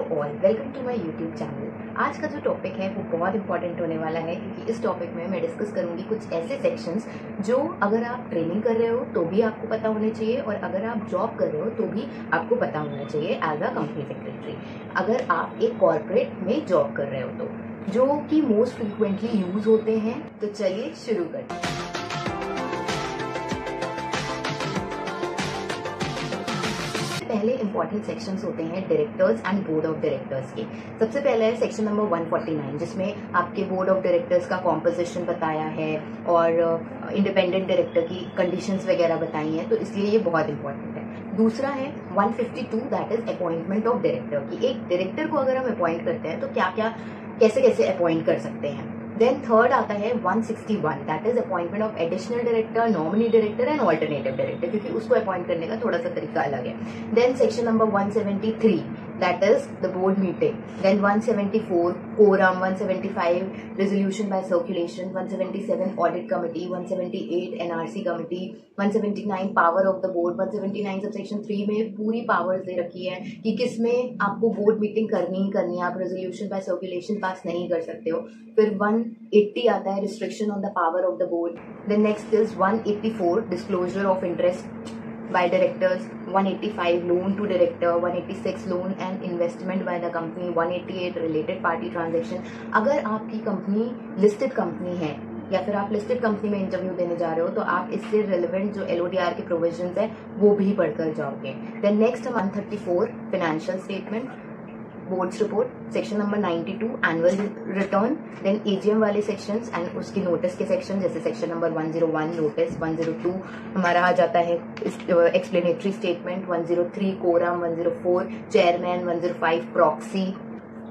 All, welcome to my YouTube channel. आज का जो टॉपिक है वो बहुत इंपॉर्टेंट होने वाला है क्योंकि इस टॉपिक में मैं डिस्कस करूंगी कुछ ऐसे सेक्शंस जो अगर आप ट्रेनिंग कर रहे हो तो भी आपको पता होने चाहिए और अगर आप जॉब कर रहे हो तो भी आपको पता होना चाहिए एज अ कंपनी सेक्रेटरी। अगर आप एक कॉर्पोरेट में जॉब कर रहे हो तो जो कि मोस्ट फ्रिक्वेंटली यूज होते हैं। तो चलिए शुरू करते हैं। पहले इंपॉर्टेंट सेक्शंस होते हैं directors and board of directors के। सबसे पहले है सेक्शन नंबर 149 जिसमें आपके बोर्ड ऑफ डायरेक्टर्स का कॉम्पोजिशन बताया है और इंडिपेंडेंट डायरेक्टर की कंडीशंस वगैरह बताई हैं, तो इसलिए ये बहुत इंपॉर्टेंट है। दूसरा है 152 that is appointment of director की एक डायरेक्टर को अगर हम अपॉइंट करते हैं तो क्या क्या कैसे कैसे अपॉइंट कर सकते हैं। देन थर्ड आता है 161 that is appointment of additional director, nominee director and alternative director, क्योंकि उसको अपॉइंट करने का थोड़ा सा तरीका अलग है। Then section number 173 that is the board meeting. Then 174 quorum, 175 resolution by circulation, 177 audit committee, 178 NRC committee, 179 power of the board. 179 subsection 3 में पूरी पावर्स दे रखी है कि किसमें आपको बोर्ड मीटिंग करनी ही करनी है, आप रेजोल्यूशन बाय सर्कुलेशन पास नहीं कर सकते हो। फिर 180 आता है restriction on the power of the board. Then next is 184 disclosure of interest by directors, 185 loan to director, 186 loan and investment by the company, 188 related party transaction। अगर आपकी कंपनी लिस्टेड कंपनी है या फिर आप लिस्टेड कंपनी में interview देने जा रहे हो तो आप इससे रिलेवेंट जो LODR के प्रोविजंस है वो भी पढ़कर जाओगे। Then next 134 financial statement, board's report, section number 92 annual return. Then AGM वाले सेक्शंस एंड उसकी नोटिस के सेक्शन, जैसे सेक्शन नंबर 101 नोटिस, 102 हमारा आ जाता है explanatory statement, 103 quorum, 104 chairman, 105 proxy,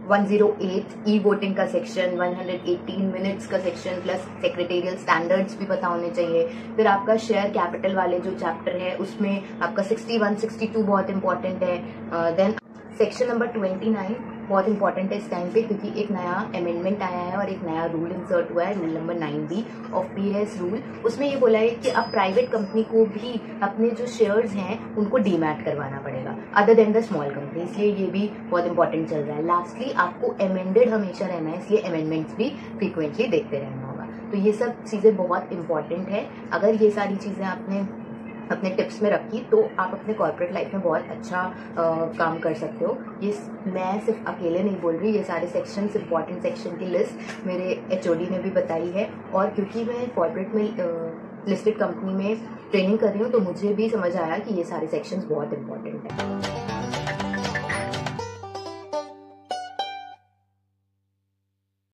108 E voting का सेक्शन, 118 मिनट्स का सेक्शन प्लस सेक्रेटेरियल स्टैंडर्ड्स भी पता होने चाहिए। फिर आपका शेयर कैपिटल वाले जो चैप्टर है उसमें आपका 61 62 बहुत इंपॉर्टेंट है। देन सेक्शन नंबर 29 बहुत इंपॉर्टेंट है इस टाइम पे क्योंकि एक नया अमेंडमेंट आया है और एक नया रूल इंसर्ट हुआ है, rule number 9B of PRS rule. उसमें ये बोला है कि अब प्राइवेट कंपनी को भी अपने जो शेयर्स हैं उनको डीमैट करवाना पड़ेगा other than the small company, इसलिए ये भी बहुत इंपॉर्टेंट चल रहा है। लास्टली आपको अमेंडेड हमेशा रहना है, इसलिए अमेंडमेंट्स भी फ्रीक्वेंटली देखते रहना होगा। तो ये सब चीजें बहुत इंपॉर्टेंट है। अगर ये सारी चीजें आपने अपने टिप्स में रखी तो आप अपने कॉर्पोरेट लाइफ में बहुत अच्छा काम कर सकते हो। ये मैं सिर्फ अकेले नहीं बोल रही, ये सारे सेक्शंस इंपॉर्टेंट सेक्शन की लिस्ट मेरे HOD ने भी बताई है और क्योंकि मैं कॉर्पोरेट में लिस्टेड कंपनी में ट्रेनिंग कर रही हूँ तो मुझे भी समझ आया कि ये सारे सेक्शंस बहुत इंपॉर्टेंट है।